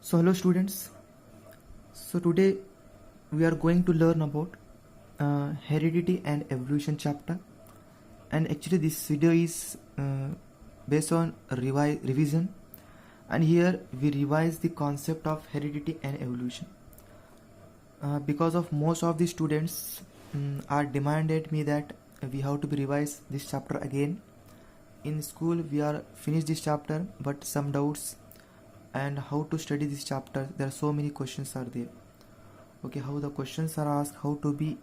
So hello students. So today we are going to learn about heredity and evolution chapter, and actually this video is based on revision, and here we revise the concept of heredity and evolution because of most of the students are demanded me that we have to be revise this chapter again. In school we are finished this chapter, but some doubts and how to study this chapter, there are so many questions are there. Okay, how the questions are asked, how to be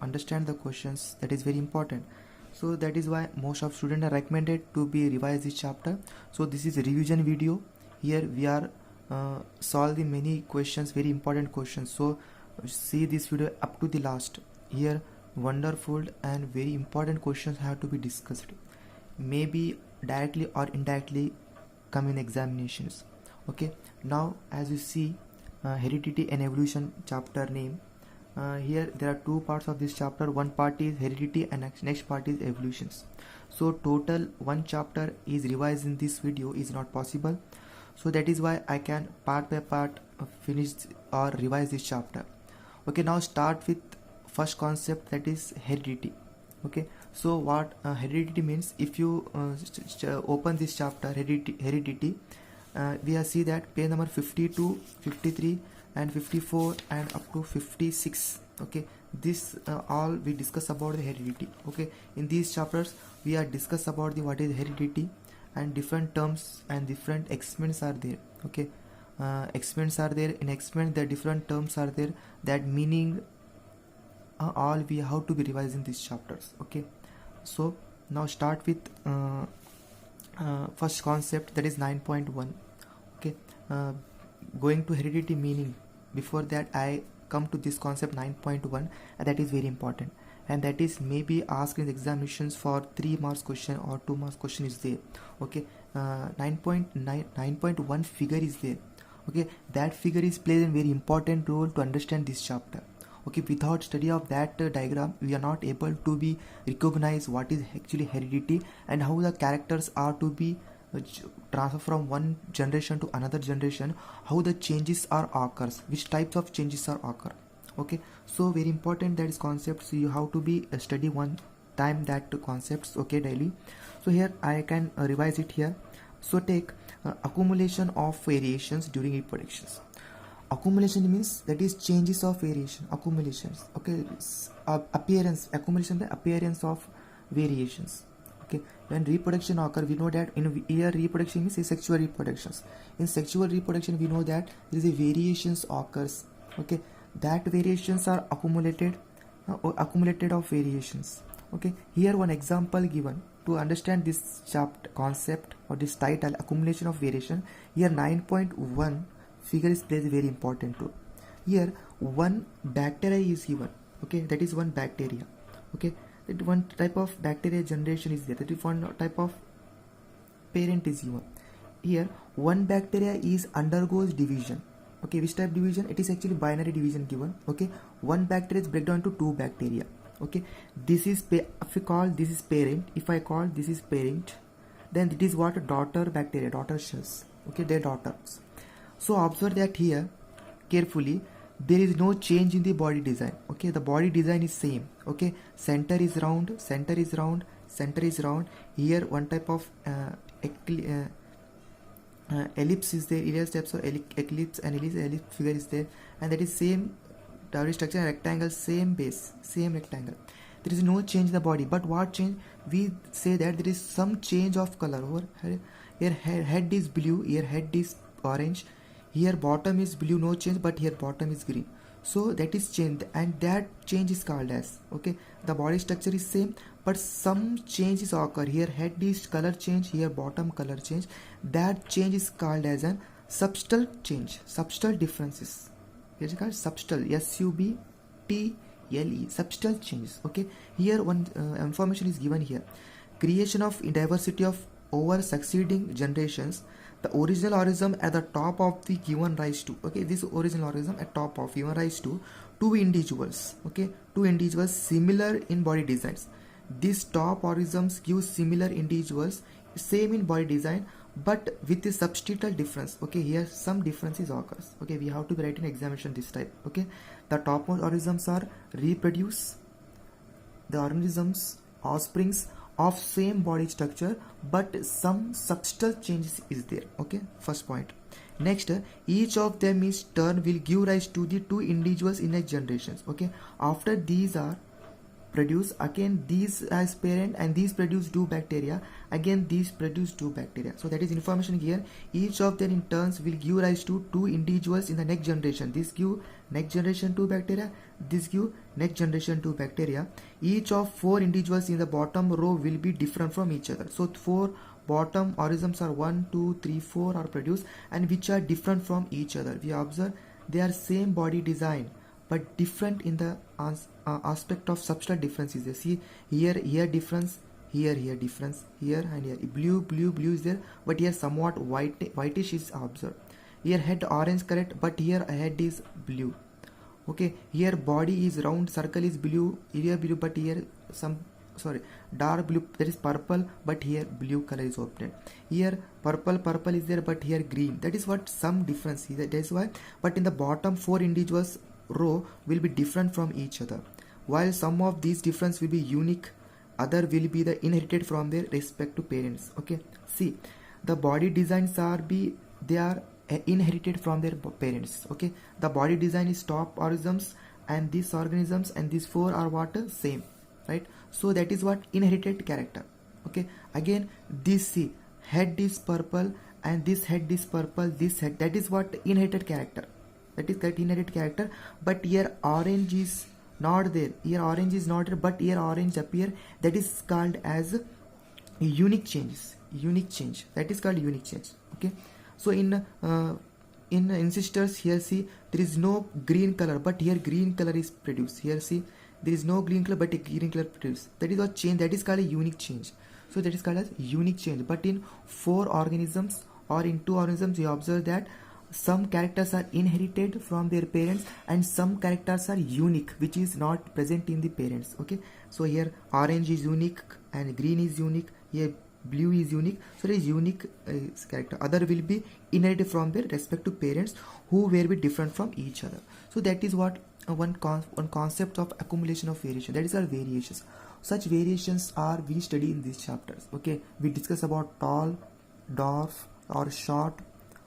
understand the questions, that is very important. So that is why most of students are recommended to be revise this chapter. So this is a revision video. Here we are solving many questions, very important questions. So see this video up to the last. Here wonderful and very important questions have to be discussed, maybe directly or indirectly come in examinations. Okay, now as you see heredity and evolution chapter name, here there are two parts of this chapter. One part is heredity and next part is evolutions. So total one chapter is revised in this video is not possible, so that is why I can part by part finish or revise this chapter. Okay, now start with first concept, that is heredity. Okay, so what heredity means, if you open this chapter heredity, we have see that page number 52, 53 and 54 and up to 56. Okay, this all we discuss about the heredity. Okay, in these chapters we are discuss about the what is heredity, and different terms and different experiments are there. Okay, experiments are there. In experiment the different terms are there, that meaning all we have to be revising these chapters. Okay, so now start with first concept, that is 9.1. Okay, going to heredity meaning, before that I come to this concept 9.1, and that is very important, and that is maybe asked in examinations for 3 marks question or 2 marks question is there. Okay, 9.1 figure is there. Okay, that figure is plays a very important role to understand this chapter. Okay, without study of that diagram we are not able to be recognize what is actually heredity and how the characters are to be transfer from one generation to another generation, how the changes are occurs, which types of changes are occur. Okay, so very important that is concept, so you have to be study one time that concepts. Okay, daily. So here I can revise it here. So take accumulation of variations during reproductions. Accumulation means that is changes of variation, accumulations. Okay, appearance, accumulation, the appearance of variations. Okay, when reproduction occur, we know that in here reproduction means sexual reproductions. In sexual reproduction we know that there is a variations occurs. Okay, that variations are accumulated accumulated of variations. Okay, here one example given to understand this chapter concept or this title, accumulation of variation. Here 9.1 figure is plays very important too. Here one bacteria is given. Okay, that is one bacteria. Okay, that one type of bacteria generation is there, that is one type of parent is given. Here one bacteria is undergoes division. Okay, which type division? It is actually binary division given. Okay, one bacteria is break down to two bacteria. Okay, this is if we call this is parent, if I call this is parent, then it is what? Daughter bacteria, daughter cells. Okay, their daughters. So observe that here carefully, there is no change in the body design. Okay, the body design is same. Okay, center is round, center is round, center is round. Here one type of ellipse is there, various types of ellipse and ellipse figure is there, and that is same body structure, rectangle, same base, same rectangle. There is no change in the body, but what change? We say that there is some change of color. Over here head is blue, here head is orange, here bottom is blue, no change, but here bottom is green. So that is change, and that change is called as, okay, the body structure is same but some changes occur. Here head is color change, here bottom color change. That change is called as an subtle change, subtle differences. It is called subtle, subtle, subtle changes. Okay, here one information is given here. Creation of diversity of over succeeding generations, the original organism at the top of the given rise to. Okay, this original organism at top of given rise to two individuals. Okay, two individuals similar in body designs. These top organisms give similar individuals same in body design, but with the substantial difference. Okay, here some differences occurs. Okay, we have to write in examination this type. Okay, the topmost organisms are reproduce, the organisms offsprings of same body structure, but some substantial changes is there. Okay, first point. Next, each of them is turn will give rise to the two individuals in next generations. Okay, after these are produce, again these as parent and these produce two bacteria, again these produce two bacteria. So that is information here. Each of them in turns will give rise to two individuals in the next generation. This give next generation two bacteria, this give next generation two bacteria. Each of four individuals in the bottom row will be different from each other. So four bottom organisms are 1, 2, 3, 4 are produced, and which are different from each other. We observe they are same body design but different in the aspect of substrate differences. You see here difference, here difference, here and here blue is there, but here somewhat whitish is observed. Here head orange correct, but here head is blue. Okay, here body is round, circle is blue, here blue, but here dark blue, that is purple, but here blue color is obtained. Here purple is there, but here green. That is what some difference is. That is why, but in the bottom four individuals row will be different from each other, while some of these difference will be unique, other will be the inherited from their respective parents. Okay, see the body designs are inherited from their parents. Okay, the body design is top organisms, and these organisms and these four are what same, right? So that is what inherited character. Okay, again this see head is purple and this head is purple, this head, that is what inherited character. That is correct, inherited character. But here orange is not there, here orange is not there, but here orange appear. That is called as unique change. That is called unique change. Okay, so in ancestors, here see there is no green color, but here green color is produced. Here see there is no green color, but a green color produced. That is what change, that is called a unique change. So that is called as unique change. But in four organisms or in two organisms, you observe that some characters are inherited from their parents and some characters are unique, which is not present in the parents. Okay, so here orange is unique and green is unique, here blue is unique. So there is unique character, other will be inherited from their respective parents who will be different from each other. So that is what one concept of accumulation of variation, that is our variations. Such variations are we study in these chapters. Okay, we discuss about tall, dwarf or short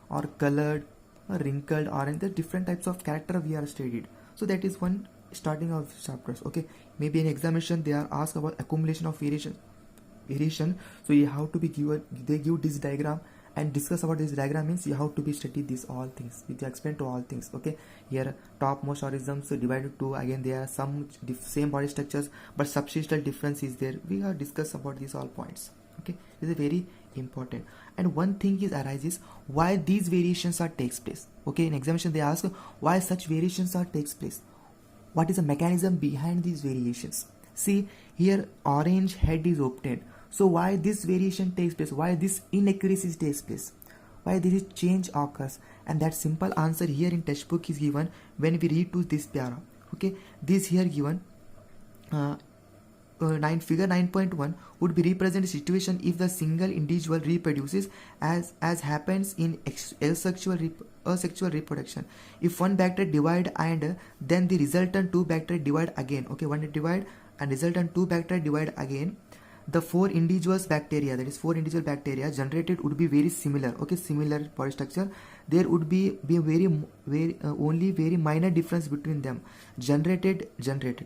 or colored or wrinkled, or in the different types of character we are studied. So that is one starting of chapters. Okay, maybe in examination they are asked about accumulation of variation. So you have to be given, they give this diagram and discuss about this diagram, means you have to be study these all things, with explain to all things. Okay, here topmost organisms divided to, again there are some same body structures but substantial difference is there. We have discussed about these all points. Okay, this is very important. And one thing is arises why these variations are takes place. Okay, in examination they ask why such variations are takes place, what is the mechanism behind these variations. See here orange head is obtained, so why this variation takes place, why this inaccuracy takes place, why this change occurs, and that simple answer here in textbook is given when we read to this para. Okay, this here given figure 9.1 would be represent a situation if the single individual reproduces as happens in asexual reproduction. If one bacteria divide and then the resultant two bacteria divide again. Okay, one divide and resultant two bacteria divide again, the four individual bacteria generated would be very similar. Okay, similar body structure. There would be only very minor difference between them generated.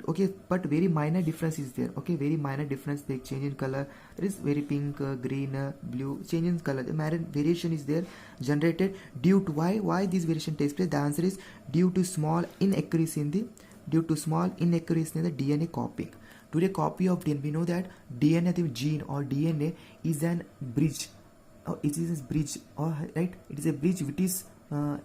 Okay, but very minor difference is there. Okay, very minor difference, they change in color, there is very pink, green, blue, change in color, the variation is there generated due to why this variation takes place. The answer is due to small inaccuracy in the DNA copying. Today copy of DNA, we know that DNA, the gene or DNA is an bridge. It is a bridge, right? It is a bridge which is that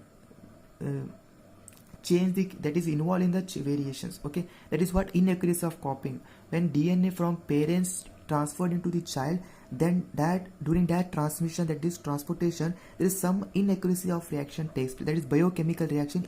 is involved in the variations. Okay, that is what inaccuracy of copying. When DNA from parents transferred into the child, then that during that transmission, that is transportation, there is some inaccuracy of reaction takes place. That is biochemical reaction,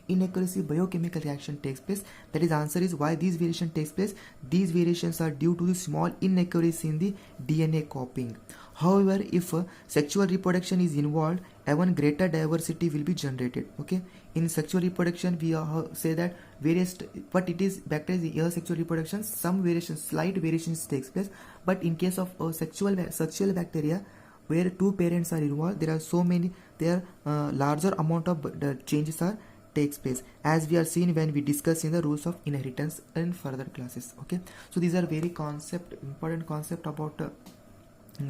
inaccuracy biochemical reaction takes place. That is answer is why these variation takes place. These variations are due to the small inaccuracy in the DNA copying. However, if sexual reproduction is involved, even greater diversity will be generated. Okay, in sexual reproduction we say that various, but it is bacteria asexual reproduction, some variations, slight variations takes place. But in case of sexual bacteria, where two parents are involved, there are so many, there larger amount of changes are takes place, as we are seen when we discuss in the rules of inheritance in further classes. Okay, so these are very important concept about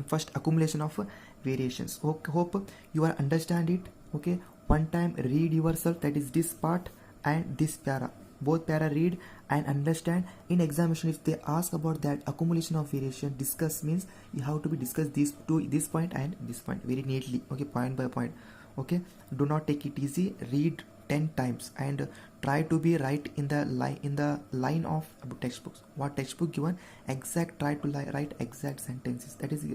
first accumulation of variations. Hope you are understand it. Okay, one time read yourself, that is this part and this para, both para read and understand. In examination if they ask about that accumulation of variation, discuss means you have to be discuss these two, this point and this point very neatly. Okay, point by point. Okay, do not take it easy, read 10 times and try to be right in the line of textbooks. What textbook given, exact, try to write exact sentences. That is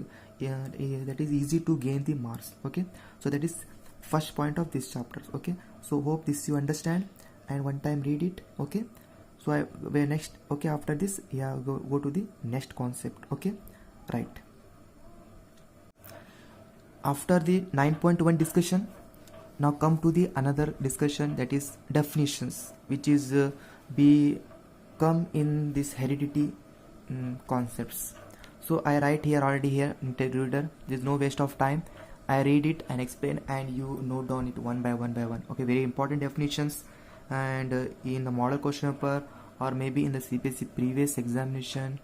easy to gain the marks. Okay, so that is first point of this chapter. Okay, so hope this you understand, and one time read it. Okay, so where next, okay, after this go to the next concept. Okay, right, after the 9.1 discussion, now come to the another discussion, that is definitions, which is come in this heredity concepts. So I write here already here in reader, there is no waste of time. I read it and explain, and you note down it one by one. Okay, very important definitions, and in the model question paper or maybe in the CPSC previous examination,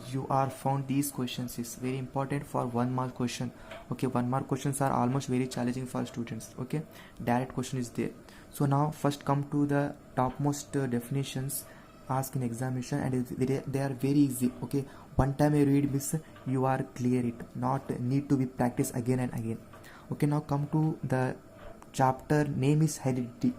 you are found these questions is very important for 1 mark question. Okay, 1 mark questions are almost very challenging for students. Okay, direct question is there. So now first come to the topmost definitions asked in examination, and they are very easy. Okay, one time you read this, you are clear it, not need to be practiced again and again. Okay, now come to the chapter name is heredity.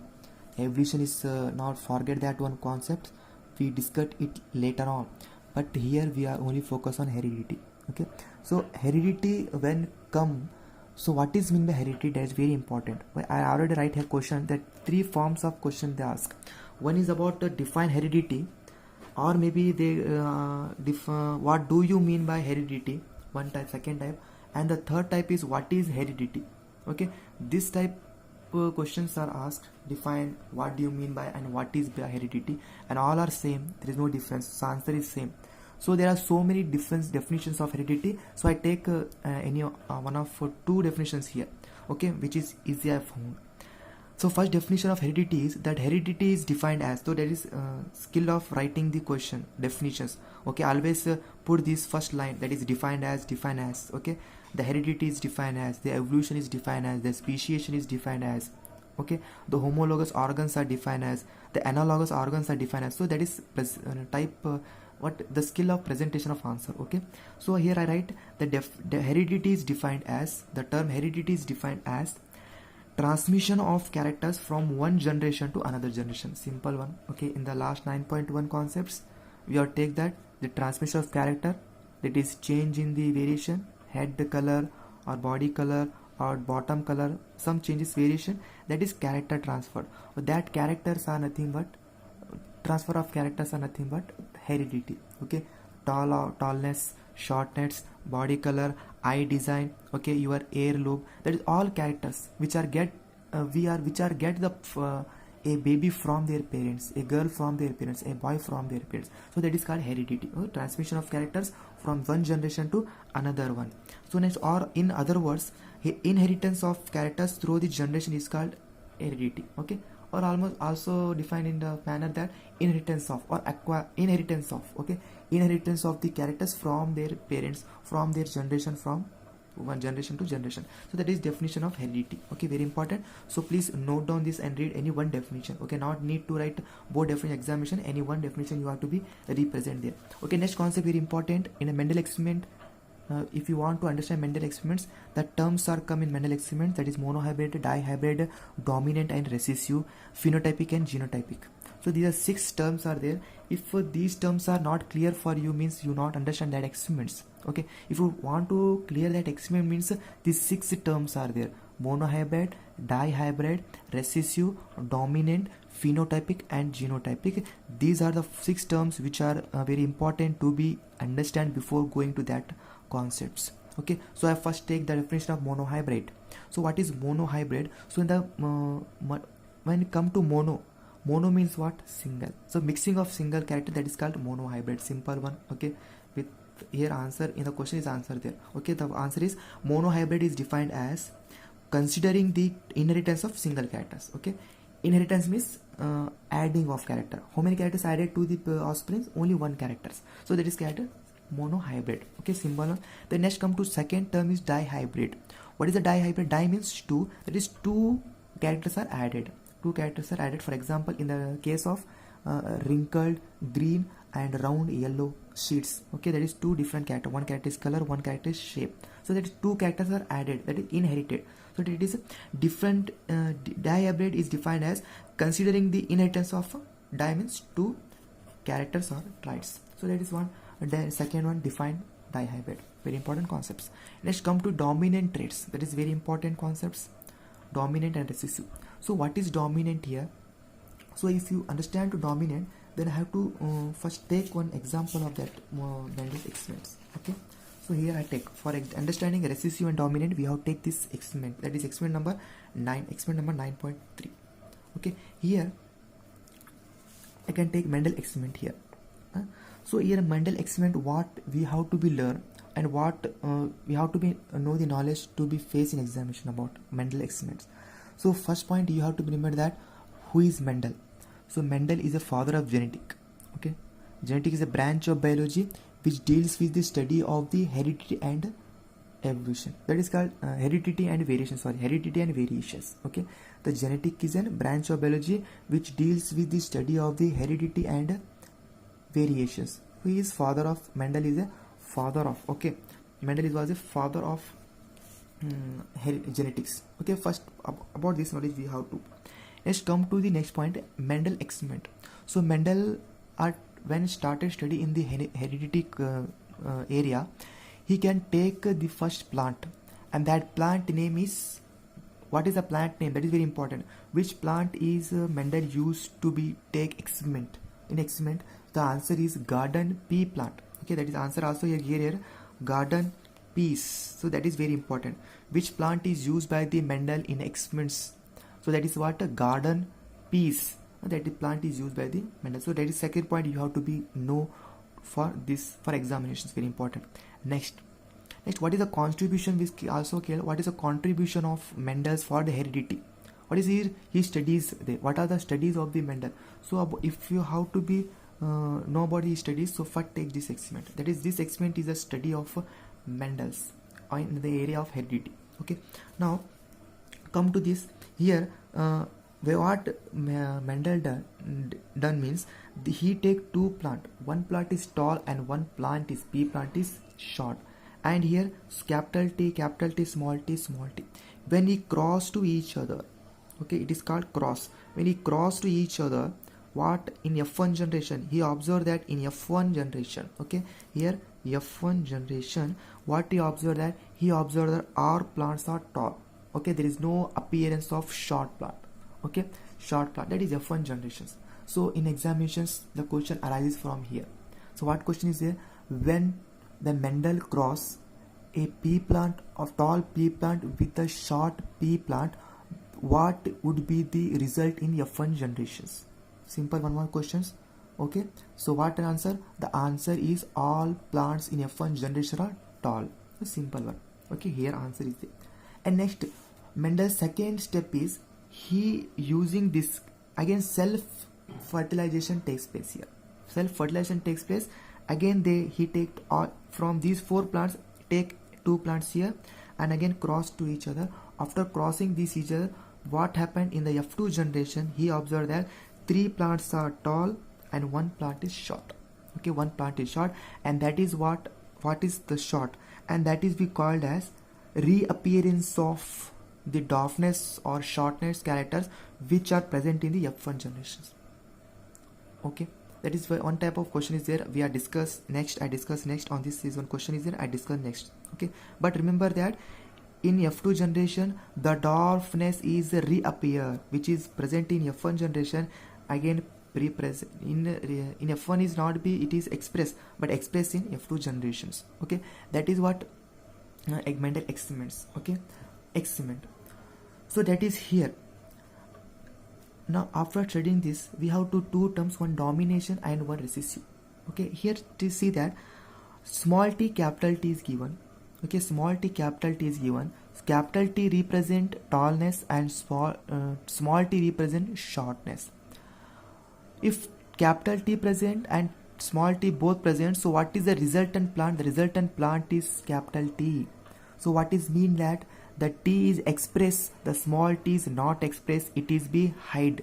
Evolution is not forget that one concept, we discuss it later on, but here we are only focus on heredity. Okay, so heredity when come, so what is mean by heredity, that is very important. I already write here question, that 3 forms of question they ask. One is about define heredity, or maybe they what do you mean by heredity, one type, second type, and the third type is what is heredity. Okay, this type questions are asked, define what do you mean by and what is by heredity, and all are same, there is no difference, so answer is same. So there are so many different definitions of heredity, so I take any one of 2 definitions here. Okay, which is easy I found. So first definition of heredity is that heredity is defined as, so there is skill of writing the question definitions. Okay, always put this first line, that is defined as. Okay, the heredity is defined as, the evolution is defined as, the speciation is defined as. Okay, the homologous organs are defined as, the analogous organs are defined as. So that is type what the skill of presentation of answer. Okay, so here I write the heredity is defined as, the term heredity is defined as transmission of characters from one generation to another generation. Simple one. Okay, in the last 9.1 concepts we have take that the transmission of character, that is change in the variation, head color or body color or bottom color, some changes variation, that is character transfer. That characters are nothing but transfer of characters are nothing but heredity. Okay, tallness, shortness, body color, eye design, okay, your ear lobe, that is all characters which are get the a baby from their parents, a girl from their parents, a boy from their parents. So that is called heredity, transmission of characters from one generation to another one. So next, or in other words, inheritance of characters through the generation is called heredity. Okay, or almost also defined in the manner that inheritance of or inheritance of, okay, inheritance of the characters from their parents, from their generation, from one generation to generation. So that is definition of heredity. Okay, very important. So please note down this and read any one definition. Okay, not need to write both definition examination, any one definition you have to be represent there. Okay, next concept very important in a Mendel experiment. If you want to understand Mendel experiments, the terms are come in Mendel experiments, that is monohybrid, dihybrid, dominant and recessive, phenotypic and genotypic. So these are 6 terms are there. If these terms are not clear for you, means you not understand that experiments. Okay, if you want to clear that experiment, means these 6 terms are there: monohybrid, dihybrid, recessive, dominant, phenotypic and genotypic. These are the 6 terms which are very important to be understand before going to that concepts. Okay, so I first take the definition of monohybrid. So what is monohybrid? So in the when it come to mono means what? Single. So mixing of single character, that is called monohybrid. Simple one. Okay, with here answer in the question is answer there. Okay, the answer is monohybrid is defined as considering the inheritance of single characters. Okay, inheritance means adding of character. How many characters added to the offspring? Only one characters. So that is character monohybrid. Okay, symbol one. The next come to second term is dihybrid. What is a dihybrid? Di means two. That is two characters are added. Two characters are added. For example, in the case of wrinkled green and round yellow sheets. Okay, that is two different character. One character is color, one character is shape. So that is two characters are added. That is inherited. So it is different. Dihybrid is defined as considering the inheritance of di means two characters or traits. So that is one. The second one defined dihybrid. Very important concepts. Let's come to dominant traits. That is very important concepts. Dominant and recessive. So what is dominant here? So if you understand to dominant, then I have to first take one example of that Mendel's experiments. Okay. So here I take for understanding recessive and dominant, we have to take this experiment. That is experiment number 9. Experiment number 9.3. Okay. Here I can take Mendel experiment here. So here Mendel experiment, what we have to be learn and what we have to be know the knowledge to be faced in examination about Mendel experiments. So first point you have to remember that who is Mendel. So Mendel is a father of genetic. Okay, genetic is a branch of biology which deals with the study of the heredity and evolution. That is called heredity and variation. Heredity and variations. Okay, the genetic is a branch of biology which deals with the study of the heredity and variations. Who is father of Mendel is a father of. Okay, Mendel was a father of genetics. Okay, first about this knowledge we have to. Let's come to the next point, Mendel experiment. So Mendel when started study in the heredity area, he can take the first plant and that plant name is, what is the plant name? That is very important. Which plant is Mendel used to be take experiment? In experiment, the answer is garden pea plant. Okay, that is answer also here garden peas. So that is very important. Which plant is used by the Mendel in experiments? So that is what? Garden peas. That the plant is used by the Mendel. So that is second point you have to be know for this for examinations. Very important. Next, what is the contribution? Which also what is the contribution of Mendel's for the heredity? What is here? He studies there. What are the studies of the Mendel? So if you have to be know about his studies, so first take this experiment. That is, this experiment is a study of Mendel's in the area of heredity. Okay. Now come to this here. What Mendel done means he take two plant. One plant is tall and one plant is pea plant is short. And here capital T, small t, small t. When he cross to each other, okay, it is called cross. When he cross to each other, what in F1 generation he observed that in F1 generation, okay, here F1 generation, what he observed that all plants are tall. Okay, there is no appearance of short plant. Okay, short plant, that is F1 generations. So in examinations the question arises from here. So what question is there? When the Mendel cross a pea plant of tall pea plant with a short pea plant, what would be the result in F1 generations? Simple one more questions. Okay, so what answer? The answer is all plants in F1 generation are tall. A simple one. Okay, here answer is there. And next, Mendel's second step is he using this again self fertilization takes place here. Self fertilization takes place again. He take from these four plants, take two plants here and again cross to each other. After crossing these each other, what happened in the F2 generation? He observed that three plants are tall and one plant is short. Okay, one plant is short, and that is what is the short, and that is we called as reappearance of the dwarfness or shortness characters which are present in the F1 generations. Okay, that is why one type of question is there. We are discuss next. I discuss next on this. Is one question is there. I discuss next. Okay, but remember that in F2 generation the dwarfness is reappear, which is present in F1 generation again present in F1 is not be, it is expressed, but expressed in F2 generations. Okay, that is what Egmental excisements. Okay, excitement. So that is here. Now after studying this, we have two terms, one domination and one recessive. Okay, here to see that small t capital T is given. Okay, small t capital T is given. Capital T represent tallness and small t represent shortness. If capital T present and small t both present, so what is the resultant plant? The resultant plant is capital T. So what is mean that the T is express, the small t is not express, it is be hide,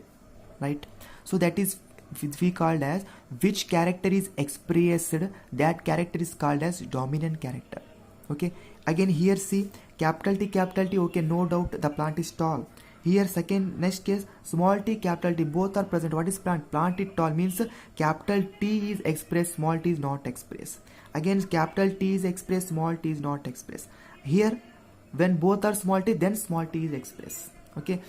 right? So that is we called as which character is expressed, that character is called as dominant character. Okay, again here see capital T, okay, no doubt the plant is tall. Here second next case small t capital T both are present. What is plant? Plant is tall means capital T is expressed, small t is not expressed. Again capital T is expressed, small t is not expressed. Here when both are small t, then small t is expressed. Okay,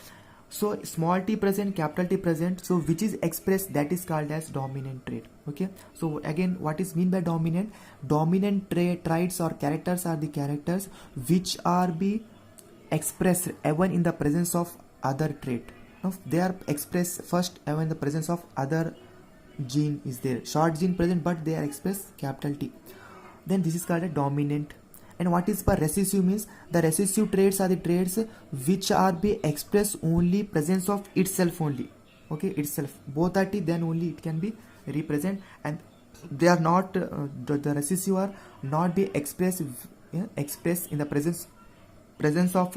so small t present, capital T present, so which is expressed, that is called as dominant trait. Okay, so again what is mean by dominant? Dominant traits or characters are the characters which are be expressed even in the presence of other trait. Now they are expressed first even in the presence of other gene is there, short gene present, but they are expressed capital T, then this is called a dominant. And what is per recessive means? The recessive traits are the traits which are be expressed only presence of itself only. Okay, itself both are T, then only it can be represent, and they are not the recessive are not be expressed expressed in the presence of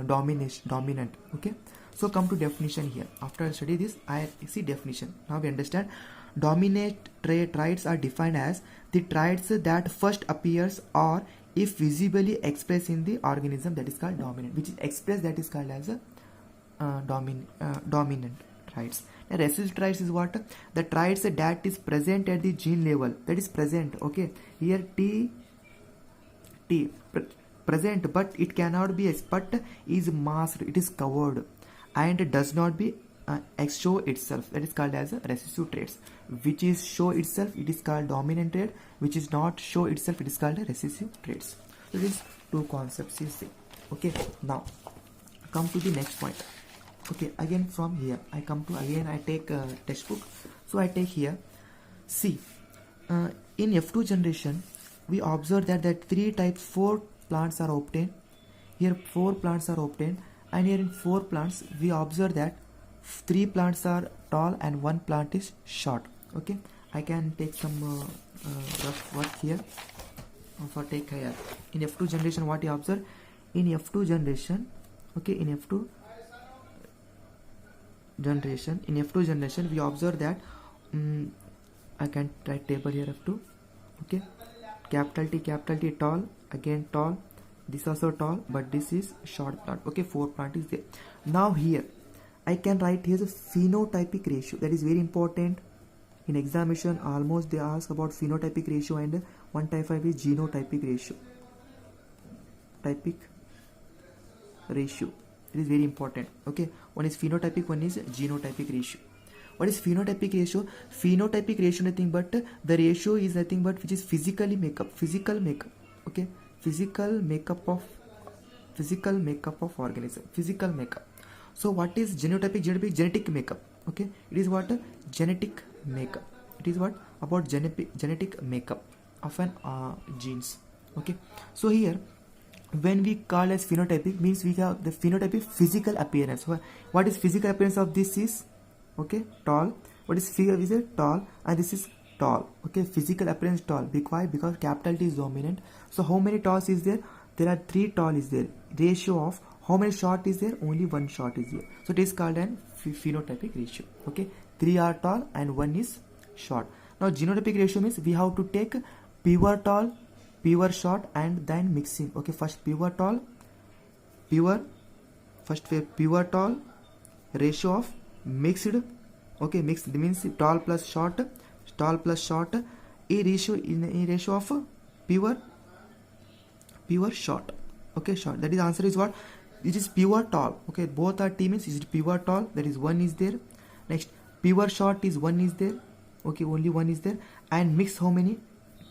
dominant. Okay, so come to definition here. After I study this, I see definition. Now we understand dominant traits are defined as the traits that first appears or if visibly expressed in the organism, that is called dominant. Which is expressed, that is called as a dominant traits. And recessive traits is what? The traits that is present at the gene level, that is present. Okay, here T present, but it cannot be but is masked, it is covered and does not be show itself, that is called as a recessive traits. Which is show itself, it is called dominant trait. Which is not show itself, it is called a recessive traits. So these two concepts you see. Okay, now come to the next point. Okay, again from here I come to, again I take a textbook. So I take here, see in F2 generation we observe that 4 plants are obtained. Here 4 plants are obtained, and here in 4 plants we observe that 3 plants are tall and 1 plant is short. Okay, I can take some rough work here for take here. In F2 generation what you observe? In F2 generation, okay, in F2 generation we observe that I can write table here F2. Okay, capital T tall, again tall, this also tall, but this is short plant. Okay, 4 plant is there. Now here I can write here the phenotypic ratio, that is very important. In examination almost they ask about phenotypic ratio, and one type 5 is genotypic ratio. Typic ratio, it is very important. Okay, one is phenotypic, one is genotypic ratio. What is phenotypic ratio? Phenotypic ratio nothing but the ratio is nothing but which is physical makeup. Okay, physical makeup of organism, physical makeup. So what is genotypic? Genetic makeup. Okay, it is what? Genetic makeup. It is what? About genetic makeup of an genes. Okay, so here when we call as phenotypic means we have the phenotypic physical appearance. What is physical appearance of this is, okay, tall. What is figure is it? Tall, and this is tall. Okay, physical appearance tall. Because capital T is dominant. So how many talls is there? There are 3 tall is there. Ratio of how many short is there? Only 1 short is there. So it is called an phenotypic ratio. Okay, 3 are tall and 1 is short. Now genotypic ratio means we have to take pure tall, pure short, and then mixing. Okay, first pure tall, pure tall, ratio of mixed. Okay, mixed means tall plus short, a ratio of pure short. Okay, short, that is answer is what? It is pure tall. Okay, both are T means is pure tall, that is 1 is there. Next pure short is 1 is there. Okay, only 1 is there, and mix how many?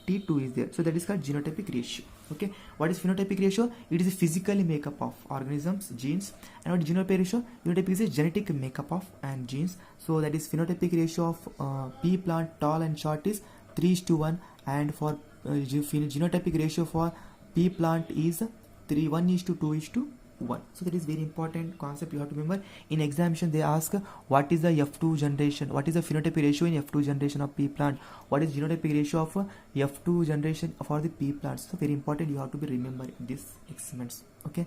T2 is there. So that is called genotypic ratio. Okay, what is phenotypic ratio? It is a physical makeup of organisms, genes. And what is genotypic ratio? Genotypic is a genetic makeup of and genes. So that is phenotypic ratio of pea plant tall and short is 3:1, and for genotypic ratio for pea plant is 1:2:1. So that is very important concept you have to remember. In examination they ask what is the F2 generation, what is the phenotypic ratio in F2 generation of pea plant, what is genotypic ratio of F2 generation for the pea plants. So very important, you have to be remember these experiments. Okay,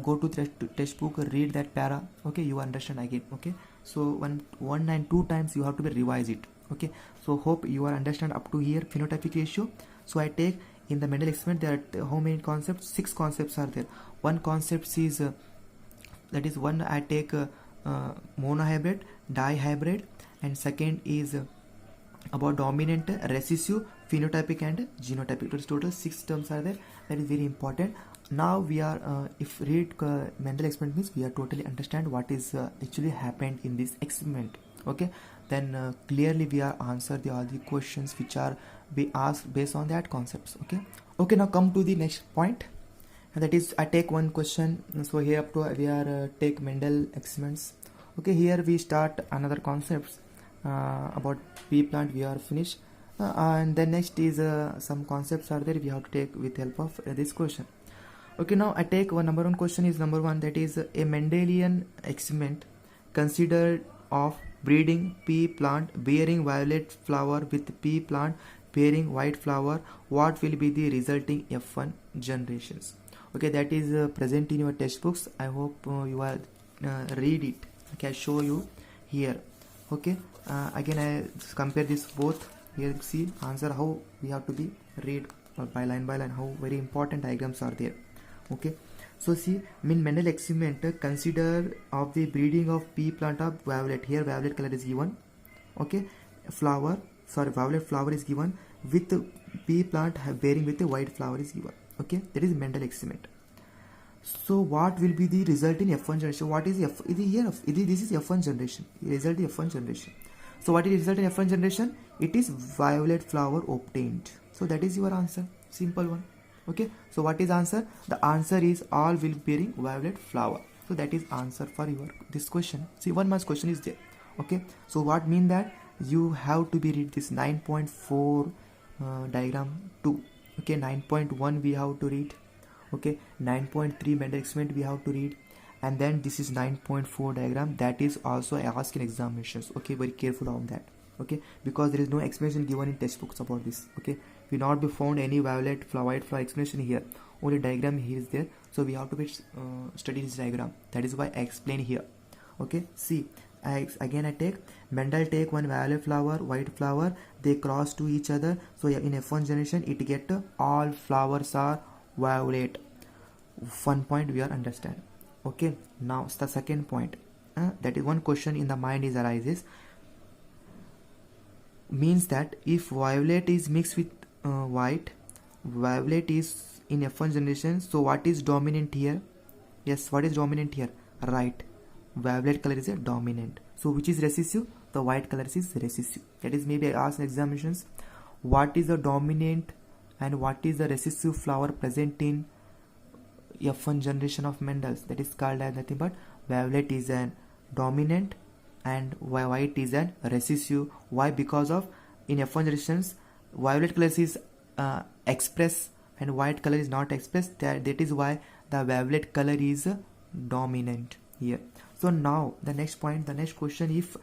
go to textbook, read that para. Okay, you understand again. Okay, so one and two times you have to be revise it. Okay, so hope you are understand up to here phenotypic ratio. So I take in the Mendel experiment there are how many concepts? 6 concepts are there. One concept is that is one I take monohybrid, dihybrid, and second is about dominant, recessive, phenotypic and genotypic. Total 6 terms are there. That is very important. Now we are if read Mendel experiment means we are totally understand what is actually happened in this experiment. Okay, then clearly we are answer all the questions which are be asked based on that concepts. Okay, now come to the next point, and that is I take one question. So here up to we are take Mendel experiments. Okay, here we start another concepts about pea plant. We are finished, and then next is some concepts are there we have to take with help of this question. Okay, now I take one number one question is number one, that is a Mendelian experiment considered of breeding pea plant bearing violet flower with pea plant bearing white flower. What will be the resulting F1 generations? Okay, that is present in your textbooks. I hope you are read it. Okay, I show you here. Okay, again I compare this both. Here see answer how we have to be read by line how very important diagrams are there. Okay, so see in Mendel experiment consider of the breeding of pea plant of violet. Here violet color is given. Okay, violet flower is given with pea plant bearing with a white flower is given. Okay, that is Mendel experiment. So what will be the result in F1 generation? What is F? This is F1 generation. Result is F1 generation. So what is the result in F1 generation? It is violet flower obtained. So that is your answer. Simple one. Okay. So what is answer? The answer is all will bearing violet flower. So that is answer for your this question. See, 1 mark question is there. Okay. So what mean that you have to be read this 9.4 diagram 2. Okay. 9.1 we have to read. Okay, 9.3 Mendel experiment we have to read, and then this is 9.4 diagram that is also asked in examinations. Okay, very careful on that. Okay, because there is no explanation given in textbooks about this. Okay, we not be found any white flower explanation here. Only diagram here is there. So we have to be study this diagram. That is why I explain here. Okay, see, I take Mendel take one violet flower, white flower, they cross to each other. So in F1 generation it get all flowers are violet. 1 point we are understand. Okay, now the second point, that is one question in the mind is arises, means that if violet is mixed with white, violet is in F1 generation, so what is dominant here? Yes, what is dominant here? Right, violet color is a dominant. So which is recessive? The white color is recessive. That is maybe I ask in examinations, what is the dominant and what is the recessive flower present in F1 generation of Mendel's? That is called as nothing but violet is an dominant and white is an recessive. Why? Because of in F1 generations violet color is expressed and white color is not expressed. That is why the violet color is dominant here. So now the next point, the next question, if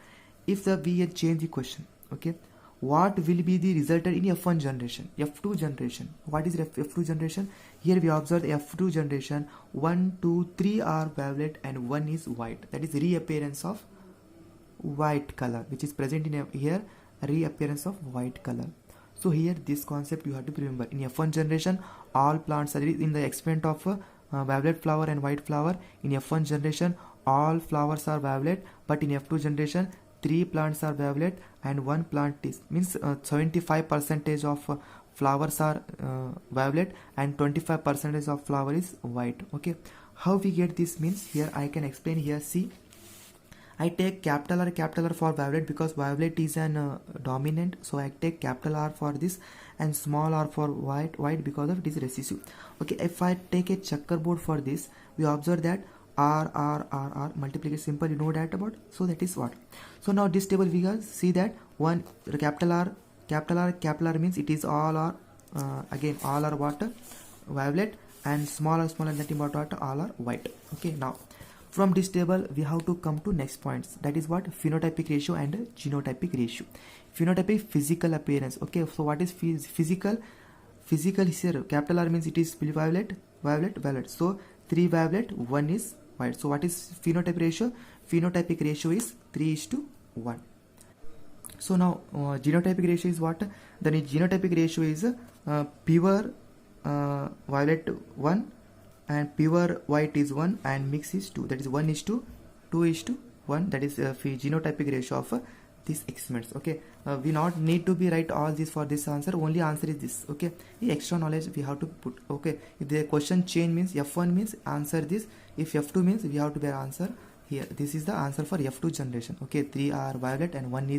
we change the question, okay, what will be the resultant in F1 generation, F2 generation? What is F2 generation? Here we observe the F2 generation 1, 2, 3 are violet and 1 is white. That is reappearance of white color, which is present in here, reappearance of white color. So here this concept you have to remember. In F1 generation all plants are in the experiment of violet flower and white flower. In F1 generation all flowers are violet, but in F2 generation 3 plants are violet and 1 plant is, means 75% of flowers are violet and 25% of flower is white. Okay, how we get this means here I can explain here. See, I take capital R for violet because violet is an dominant, so I take capital R for this, and small r for white because of it is recessive. Okay, if I take a checkerboard for this, we observe that R multiplication simple, you know that about, so that is what. So now this table we can see that one capital R means it is all are again all are what, violet, and smaller nothing but what, all are white. Okay, now from this table we have to come to next points, that is what, phenotypic ratio and genotypic ratio. Phenotypic, physical appearance. Okay, so what is physical is here, capital R means it is violet, so 3 violet, 1 is white. So what is phenotypic ratio? Phenotypic ratio is 3:1. So now genotypic ratio is what? The genotypic ratio is pure violet 1 and pure white is 1 and mix is 2, that is 1:2:1, that is genotypic ratio of these experiments. Okay, we not need to be write all this for this answer, only answer is this. Okay, the extra knowledge we have to put. Okay, if the question change means F1 means answer this, if F2 means we have to bear answer here. This is the answer for F2 generation. Okay, 3 are violet and 1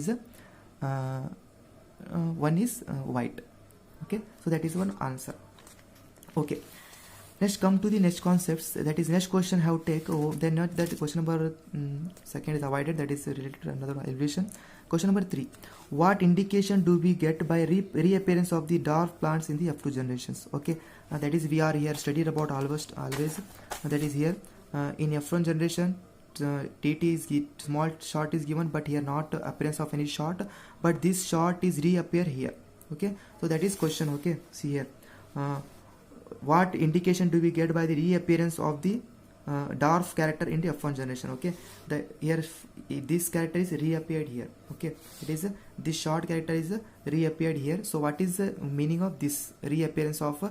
is white. Okay, so that is one answer. Okay, let's come to the next concepts, that is next question have take. Then not that question number second is avoided, that is related to another evaluation. Question number 3, what indication do we get by reappearance of the dwarf plants in the F2 generations? Okay, that is we are here studied about always that is here in F1 generation TT is small short is given, but here not appearance of any short, but this short is reappear here. Okay, so that is question. Okay, see here, what indication do we get by the reappearance of the dwarf character in the F1 generation? Okay, here this character is reappeared here. Okay, it is this short character is reappeared here. So what is the meaning of this reappearance of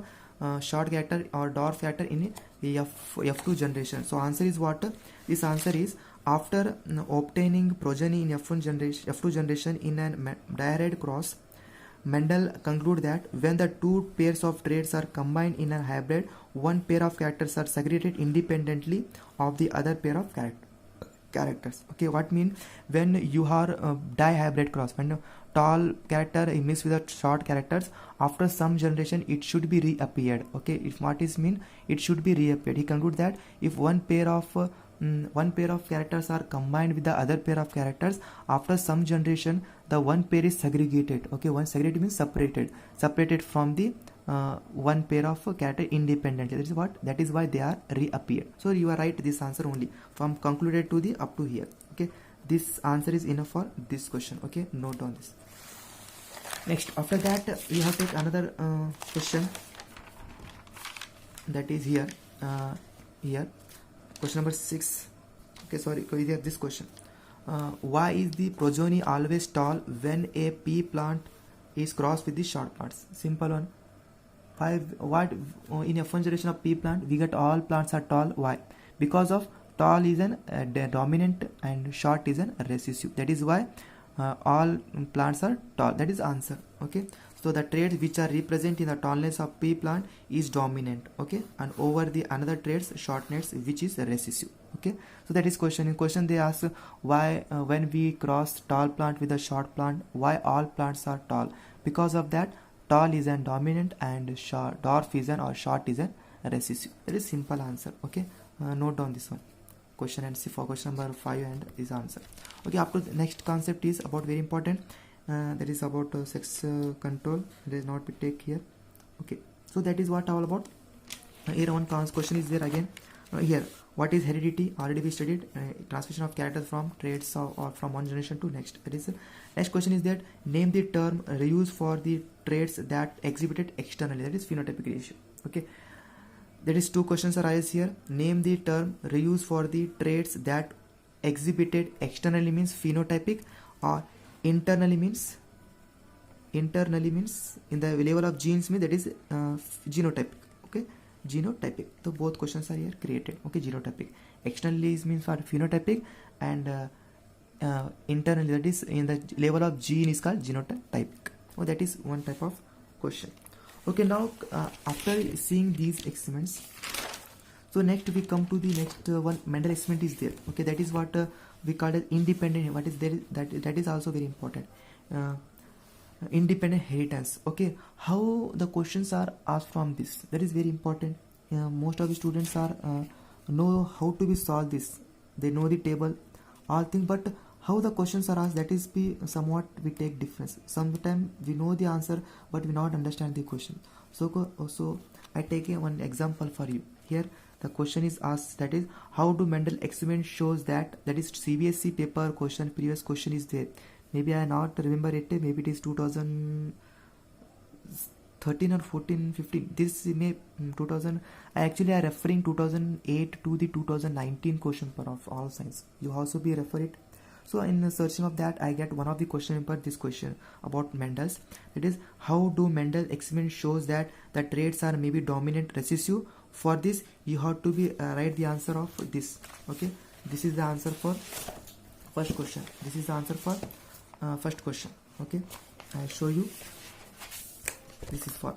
short character or dwarf character in F2 generation? So answer is what? This answer is after obtaining progeny in F2 generation in a diarrhea cross, Mendel concluded that when the two pairs of traits are combined in a hybrid, one pair of characters are segregated independently of the other pair of characters. Okay, what mean when you are dihybrid cross, when tall character mixed with the short characters, after some generation it should be reappeared. Okay, if what is mean, it should be reappeared. He concluded that if one pair of characters are combined with the other pair of characters, after some generation the one pair is segregated. Okay, one segregated means separated from the one pair of character independently. That is what, that is why they are reappeared. So you are right, this answer only from concluded to the up to here. Okay, this answer is enough for this question. Okay, note down this. Next, after that we have to take another question, that is here question number 6. Okay, sorry, here this question, why is the progeny always tall when a pea plant is crossed with the short plants? Simple one. What in a F1 generation of pea plant we get all plants are tall. Why? Because of tall is an dominant and short is an recessive. That is why all plants are tall. That is answer. Okay, so the traits which are represent in the tallness of pea plant is dominant. Okay, and over the another traits shortness which is recessive. Okay, so that is question. In question they ask why when we cross tall plant with a short plant, why all plants are tall? Because of that tall is an dominant and short, dwarf is an or short is an recessive. That is simple answer. Okay, note down this one question and see for question number 5 and this answer. Okay, up to the next concept is about very important, that is about sex control. There is not be take here. Okay, so that is what all about. Here one question is there again. Here, what is heredity? Already we studied transmission of characters from traits or from one generation to next. That is next question is that name the term reused for the traits that exhibited externally. That is phenotypic ratio. Okay, that is two questions arise here. Name the term reused for the traits that exhibited externally means phenotypic, or internally means in the level of genes means that is genotypic. Okay, genotypic. So both questions are here created. Okay, genotypic. Externally means for phenotypic, and internally, that is in the level of gene, is called genotypic. Oh, that is one type of question. Okay, now after seeing these experiments, so next we come to the next one. Mendel experiment is there. Okay, that is what we call it independent. What is there? That is also very important. Uh, Independent inheritance. Okay, how the questions are asked from this, that is very important. Most of the students are know how to be solve this. They know the table, all things, but how the questions are asked, that is be somewhat we take difference. Sometimes we know the answer but we not understand the question. So I take one example for you here. The question is asked, that is, how do Mendel experiment shows that is CBSE paper question. Previous question is there. Maybe I not remember it. Maybe it is 2013 or 14, 15. This may 2000. I referring 2008 to the 2019 question paper of all science. You also be refer it. So in searching of that, I get one of the question paper. This question about Mendel's. It is, how do Mendel experiment shows that the traits are maybe dominant recessive. For this, you have to be write the answer of this. Okay, this is the answer for first question. This is the answer for first question. Okay, I show you. This is for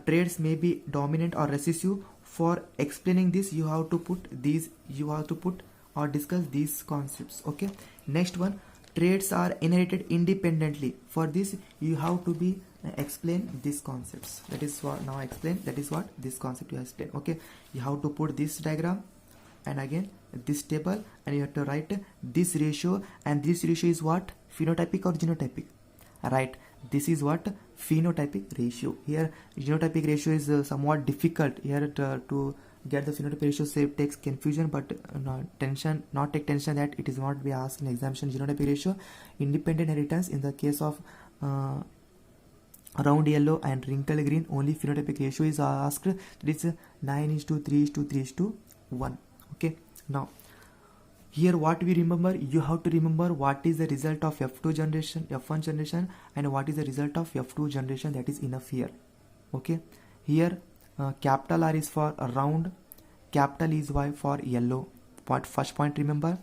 traits may be dominant or recessive. For explaining this, you have to put these. You have to put or discuss these concepts. Okay, next one, traits are inherited independently. For this, you have to be explain these concepts. That is what now I explain. That is what this concept you explain. Okay, you have to put this diagram and again this table, and you have to write this ratio, and this ratio is what, phenotypic or genotypic, right? This is what phenotypic ratio. Here genotypic ratio is somewhat difficult here to get the phenotypic ratio. Say takes confusion, but not take tension that it is not be asked in examination. Genotypic ratio, independent inheritance in the case of round yellow and wrinkled green, only phenotypic ratio is asked. It is 9:3:3:1. Okay, now here what we remember, you have to remember what is the result of F2 generation, F1 generation, and what is the result of F2 generation. That is enough here. Okay, here capital R is for round, capital is Y for yellow. What first point remember.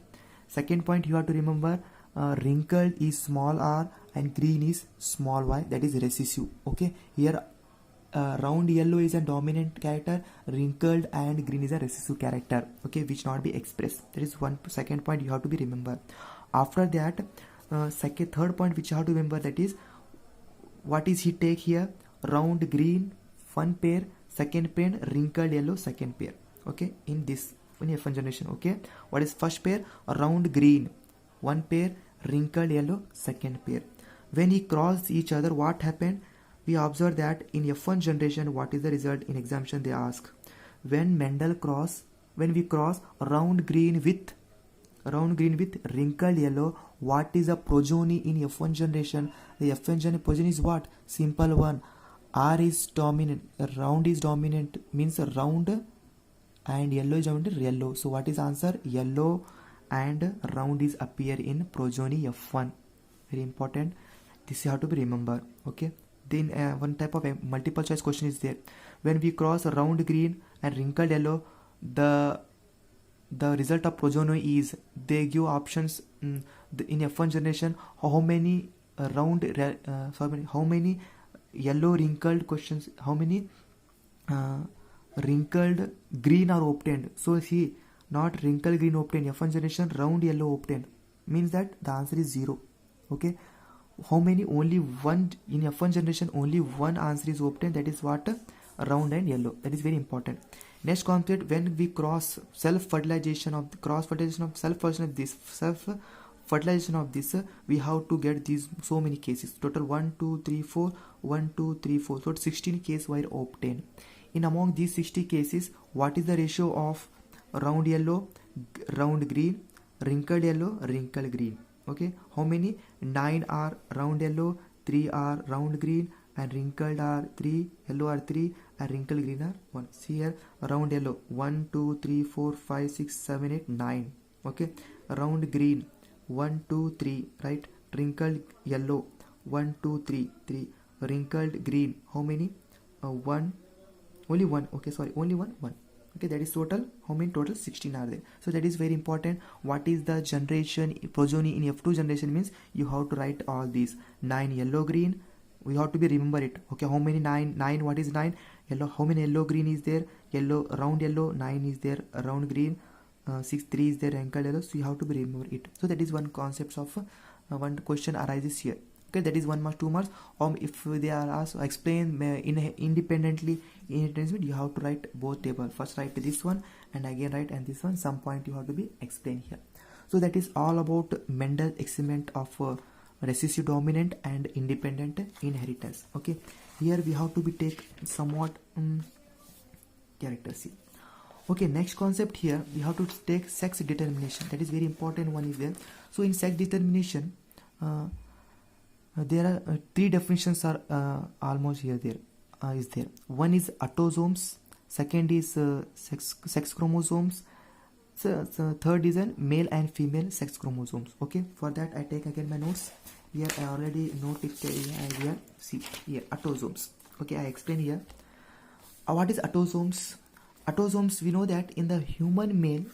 Second point you have to remember, wrinkled is small r and green is small y, that is recessive. Okay, here round yellow is a dominant character, wrinkled and green is a recessive character. Okay, which not be expressed. That is one second point you have to be remember. After that, third point which you have to remember, that is, what is he take here, round green one pair, second pair wrinkled yellow second pair. Okay, in this in F1 generation. Okay, what is first pair, round green one pair, wrinkled yellow second pair. When he crossed each other, what happened? We observe that in F1 generation, what is the result in examination they ask. When we cross round green with wrinkled yellow, what is the progeny in F1 generation? The F1 generation progeny is what? Simple one. R is dominant, round is dominant, means round and yellow is dominant, yellow. So what is answer? Yellow and round is appear in progeny F1. Very important. This you have to be remember. Okay. Then one type of multiple choice question is there. When we cross round green and wrinkled yellow, the result of progeny is, they give options in F1 generation how many how many yellow wrinkled questions, how many wrinkled green are obtained. So see, not wrinkled green obtained, F1 generation round yellow obtained, means that the answer is 0. Okay, how many? Only one. In F1 generation only one answer is obtained, that is what? Round and yellow. That is very important. Next concept, when we cross self-fertilization of this, we have to get these so many cases. Total 1, 2, 3, 4, 1, 2, 3, 4. So 16 cases were obtained. In among these 60 cases, what is the ratio of round yellow, round green, wrinkled yellow, wrinkled green? Okay, how many? 9 are round yellow, 3 are round green, and wrinkled are 3, yellow are 3, and wrinkled green are 1. See here, round yellow 1, 2, 3, 4, 5, 6, 7, 8, 9. Okay, round green 1, 2, 3, right? Wrinkled yellow 1, 2, 3, 3. Wrinkled green, how many? 1, only 1. Okay, sorry, only 1. Okay, that is total. How many? Total 16 are there. So that is very important. What is the generation progeny in F2 generation means you have to write all these. 9 yellow green, we have to be remember it. Okay, how many? 9. What is 9? Yellow. How many yellow green is there? Yellow, round yellow 9 is there. Round green 3 is there wrinkled yellow, so you have to be remember it. So that is one concept of one question arises here. Okay, that is 1 marks, 2 marks. Or if they are asked explain independently in transmit, you have to write both table. First write this one and again write and this one. Some point you have to be explained here. So that is all about Mendel experiment of recessive dominant and independent inheritance. Okay, here we have to be take somewhat characters here. Okay, next concept here we have to take sex determination. That is very important one is there. So in sex determination, there are 3 definitions are almost here there is there. One is autosomes, second is sex chromosomes, so third is a male and female sex chromosomes. Okay, for that I take again my notes. Here I already note it here. See here autosomes. Okay, I explain here. What is autosomes? Autosomes, we know that in the human beings,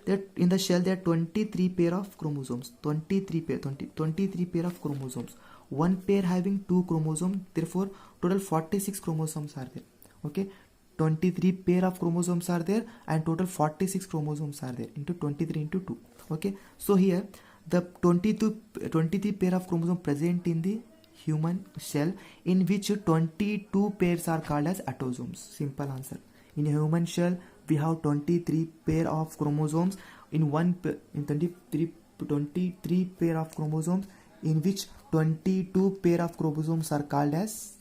that in the shell there are 23 pair of chromosomes. 23 pair of chromosomes. One pair having 2 chromosomes, therefore total 46 chromosomes are there. Okay, 23 pair of chromosomes are there and total 46 chromosomes are there into 23 into 2. Okay, so here the 23 pair of chromosomes present in the human shell, in which 22 pairs are called as autosomes. Simple answer. In a human shell we have 23 pair of chromosomes. In 23 pair of chromosomes, in which 22 pair of chromosomes are called as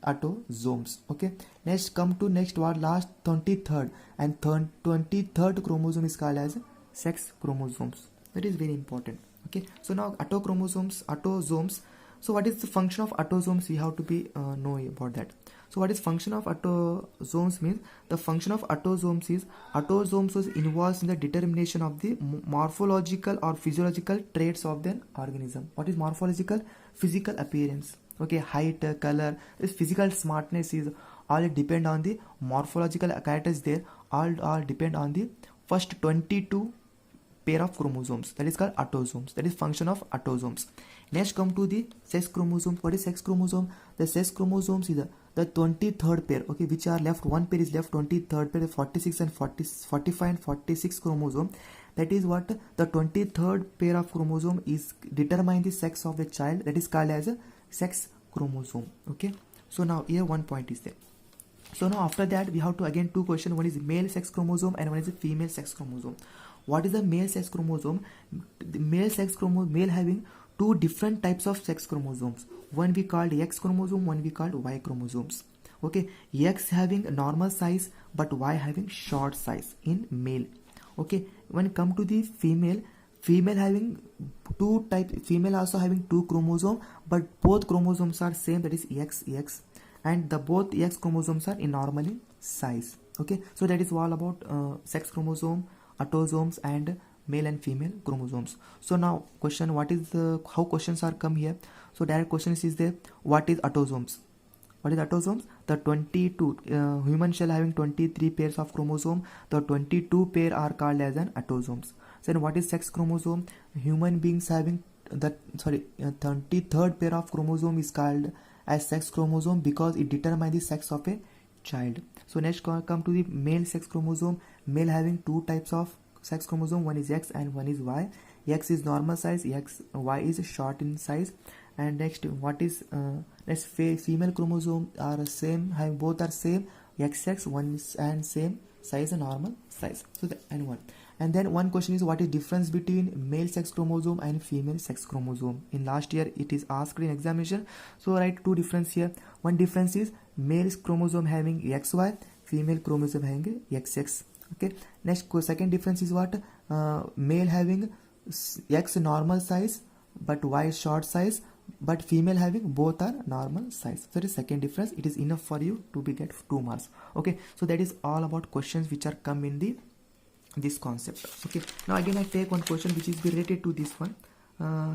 autosomes. Okay, next come to next word, last 23rd, and 23rd chromosome is called as sex chromosomes. That is very important. Okay, so now autosomes. So what is the function of autosomes? We have to be know about that. So what is function of autosomes means? The function of autosomes is autosomes involves in the determination of the morphological or physiological traits of the organism. What is morphological? Physical appearance. Okay, height, color, this physical smartness is all depend on the morphological characters there. All depend on the first 22 pair of chromosomes. That is called autosomes. That is function of autosomes. Next come to the sex chromosome. What is sex chromosome? The sex chromosomes is the 23rd pair. Okay, which are left, one pair is left, 23rd pair, 46 and 45 and 46 chromosome. That is what the 23rd pair of chromosome is determine the sex of the child. That is called as a sex chromosome. Okay, so now here one point is there. So now after that we have to again 2 questions. One is male sex chromosome and one is a female sex chromosome. What is the male sex chromosome? The male having 2 different types of sex chromosomes. One we called X chromosome, one we called Y chromosomes. Okay, X having normal size but Y having short size in male. Okay, when it come to the female having 2 types. Female also having 2 chromosomes, but both chromosomes are same, that is X, and the both X chromosomes are in normal in size. Okay, so that is all about sex chromosome, autosomes, and male and female chromosomes. So now question, what is the how questions are come here? So direct questions is there. What is autosomes? What is autosomes? The 22 human shell having 23 pairs of chromosome. The 22 pair are called as an autosomes. So what is sex chromosome? Human beings having the 23rd pair of chromosome is called as sex chromosome because it determines the sex of a child. So next come to the male sex chromosome. Male having 2 types of sex chromosome, one is X and one is Y. X is normal size, Y is short in size. And next what is next female chromosome are same, both are same, XX, one is and same size and normal size. So and then one question is, what is difference between male sex chromosome and female sex chromosome? In last year it is asked in examination. So write 2 difference here. One difference is male chromosome having XY, female chromosome having XX. Okay, next second difference is what? Male having X normal size but Y short size, but female having both are normal size. So that is second difference. It is enough for you to be get 2 marks. Okay, so that is all about questions which are come in the this concept. Okay, now again I take one question which is related to this one.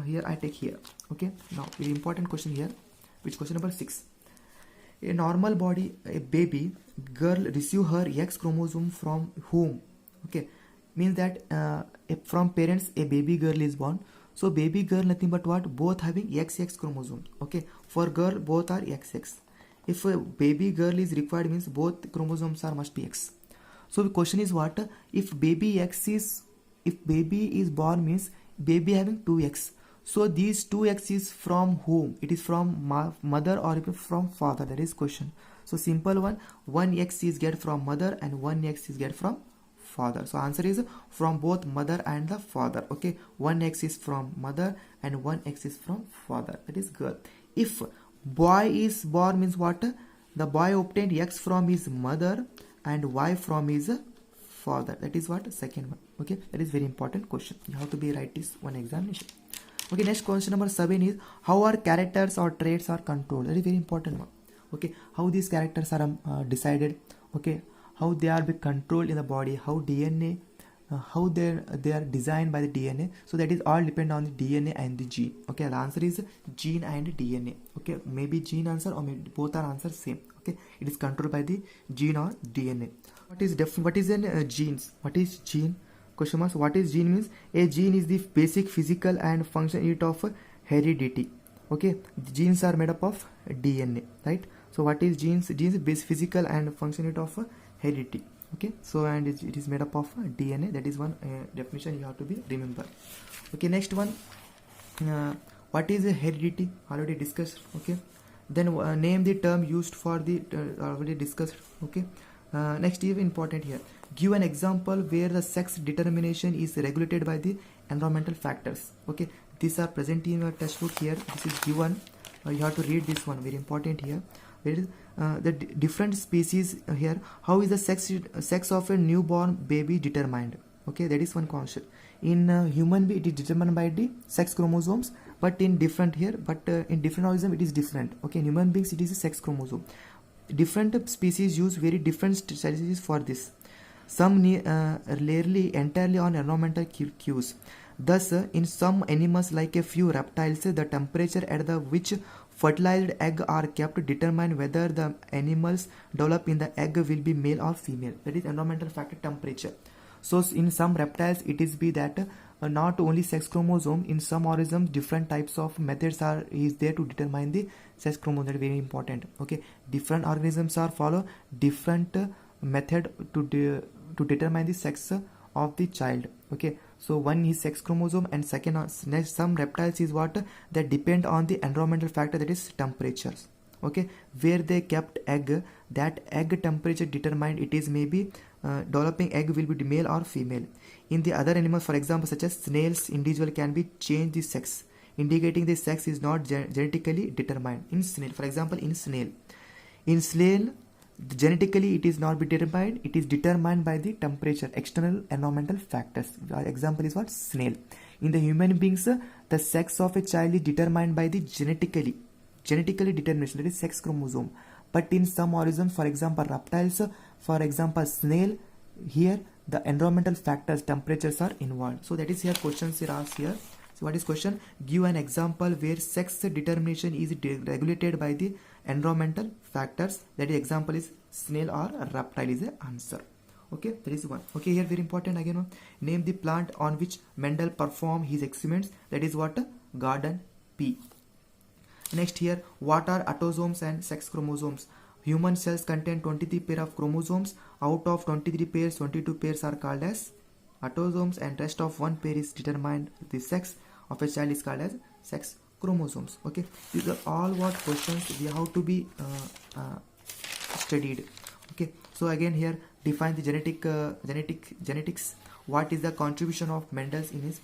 Here I take here. Okay, now very important question here, which question number 6. A normal body, a baby girl receive her X chromosome from whom? Okay, means that from parents a baby girl is born. So baby girl nothing but what? Both having XX chromosomes. Okay, for girl both are XX. If a baby girl is required means both chromosomes are must be X. So the question is what? If baby is born means baby having 2x. So these 2x is from whom? It is from mother or from father? That is question. So simple one. 1x is get from mother and 1x is get from father. So answer is from both mother and the father. Okay, 1x is from mother and 1x is from father. That is girl. If boy is born means what? The boy obtained x from his mother and y from his father. That is what? Second one. Okay, that is very important question. You have to be write this one examination. Okay, next question number 7 is how are characters or traits are controlled? That is very important one. Okay, how these characters are decided. Okay, how they are be controlled in the body, how DNA, how they are designed by the DNA. So that is all depend on the DNA and the gene. Okay, the answer is gene and DNA. Okay, maybe gene answer or maybe both are answer same. Okay, it is controlled by the gene or DNA. What is an genes? What is gene? Question mark. What is gene means? A gene is the basic physical and function unit of heredity. Okay, the genes are made up of DNA, right? So what is genes? Genes is basic physical and function unit of heredity. Okay, so and it is made up of DNA. That is one definition you have to be remember. Okay, next one. What is heredity? Already discussed. Okay, then name the term used for the already discussed. Okay, next is important here. Give an example where the sex determination is regulated by the environmental factors. Okay, these are present in your textbook here. This is given. You have to read this one. Very important here. Where is the different species here? How is the sex of a newborn baby determined? Okay, that is one concept. In human being, it is determined by the sex chromosomes, but in different here, in different organism it is different. Okay, in human beings it is a sex chromosome. Different species use very different strategies for this. Some rarely entirely on environmental cues. Thus, in some animals like a few reptiles, the temperature at the which fertilized egg are kept determine whether the animals develop in the egg will be male or female. That is environmental factor temperature. So in some reptiles it is be that not only sex chromosome, in some organisms different types of methods is there to determine the sex chromosome. That is very important. Okay, different organisms are follow different method to determine the sex of the child. Okay, so one is sex chromosome and second next some reptiles is what that depend on the environmental factor, that is temperatures. Okay, where they kept egg, that egg temperature determined it is maybe developing egg will be male or female. In the other animals, for example such as snails, individual can be change the sex, indicating the sex is not genetically determined. In snail, for example in snail genetically it is not be determined, it is determined by the temperature, external environmental factors. Example is what? Snail. In the human beings, the sex of a child is determined by the genetically determination, that is sex chromosome. But in some organisms, for example reptiles, for example snail, here the environmental factors, temperatures are involved. So that is here questions are asked here. So what is question? Give an example where sex determination is regulated by the environmental factors. That is example is snail or reptile is the answer. Okay, that is one. Okay, here very important again. Name the plant on which Mendel performed his experiments. That is what? Garden pea. Next here, what are autosomes and sex chromosomes? Human cells contain 23 pair of chromosomes. Out of 23 pairs, 22 pairs are called as autosomes and rest of one pair is determined. The sex of a child is called as sex chromosomes. Okay, these are all what questions we have to be studied. Okay, so again here define the genetics. What is the contribution of Mendel's in his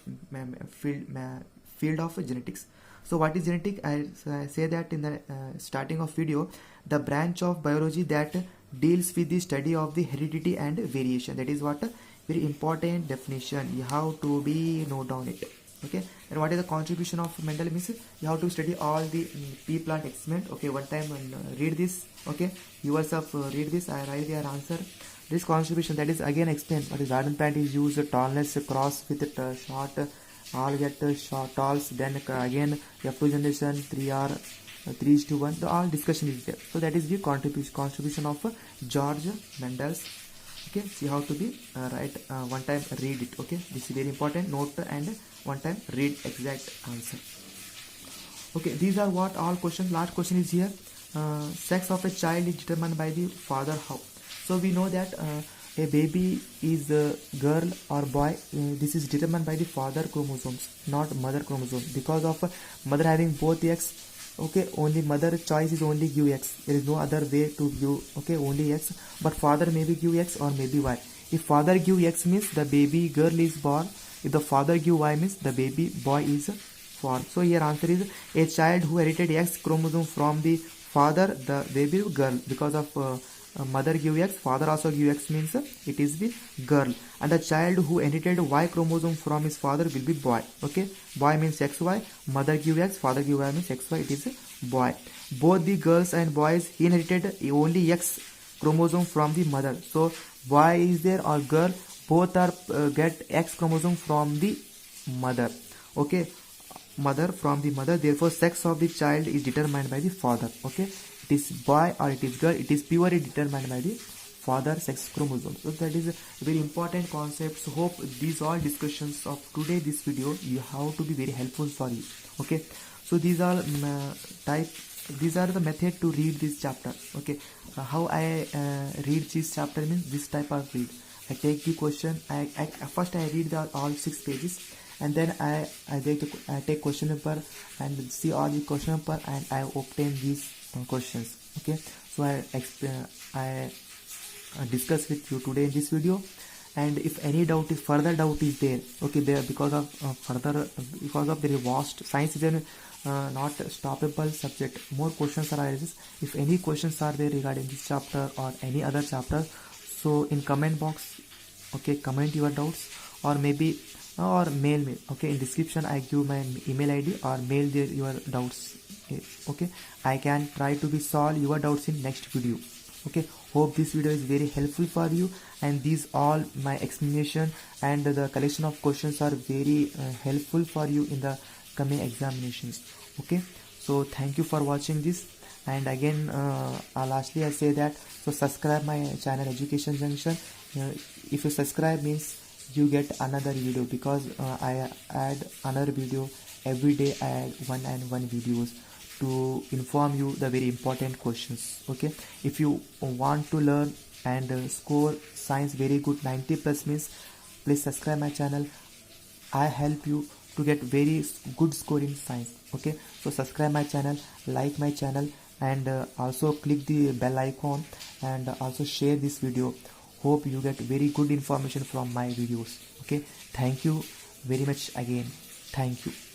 field of genetics? So what is genetic? I say that in the starting of video, the branch of biology that deals with the study of the heredity and variation. That is what very important definition. You have to be note down it. Okay, and what is the contribution of Mendel means you have to study all the pea plant experiment. Okay, one time and read this. Okay, you yourself read this. I write your answer. This contribution, that is again explained. What is garden plant is used tallness cross with short, all get short talls. Then again F2 generation 3:1. The all discussion is there. So that is the contribution of George Mendel's. Okay, so you have to be write one time read it. Okay, this is very important. Note and one time read exact answer. Okay, these are what all questions. Last question is here. Sex of a child is determined by the father. How? So we know that a baby is a girl or boy, this is determined by the father chromosomes, not mother chromosome. Because of mother having both X, okay, only mother choice is only give X. There is no other way to give, okay, only X. But father maybe give X or maybe Y. If father give X means the baby girl is born. If the father give Y means the baby boy is born. So here answer is a child who inherited X chromosome from the father, the baby girl. Because of mother give X, father also give X means it is the girl. And the child who inherited Y chromosome from his father will be boy. Okay, boy means XY, mother give X, father give Y means XY, it is a boy. Both the girls and boys he inherited only X chromosome from the mother. So boy is there or girl, both are get X chromosome from the mother. Okay, mother from the mother, therefore sex of the child is determined by the father. Okay, it is boy or it is girl, it is purely determined by the father sex chromosome. So that is a very important concept. So hope these all discussions of today this video you have to be very helpful for you. Okay, so these are these are the method to read this chapter. Okay, how I read this chapter means this type of read. I take the question, I first I read the all 6 pages, and then I take question paper and see all the question paper, and I obtain these questions. Okay, so I discuss with you today in this video. And if any further doubt is there, okay, there because of because of the vast science is not stoppable subject, more questions are arises. If any questions are there regarding this chapter or any other chapter, so in comment box, okay, comment your doubts, or maybe or mail me. Okay, in description I give my email ID, or mail there your doubts. Okay, I can try to be solve your doubts in next video. Okay, hope this video is very helpful for you, and these all my explanation and the collection of questions are very helpful for you in the coming examinations. Okay, so thank you for watching this. And again lastly I say that, so subscribe my channel Education Junction. If you subscribe means you get another video, because I add another video every day. I add one videos to inform you the very important questions. Okay, if you want to learn and score science very good 90+ means, please subscribe my channel. I help you to get very good score in science. Okay, so subscribe my channel, like my channel, and also click the bell icon, and also share this video. Hope you get very good information from my videos. Okay, thank you very much again. Thank you.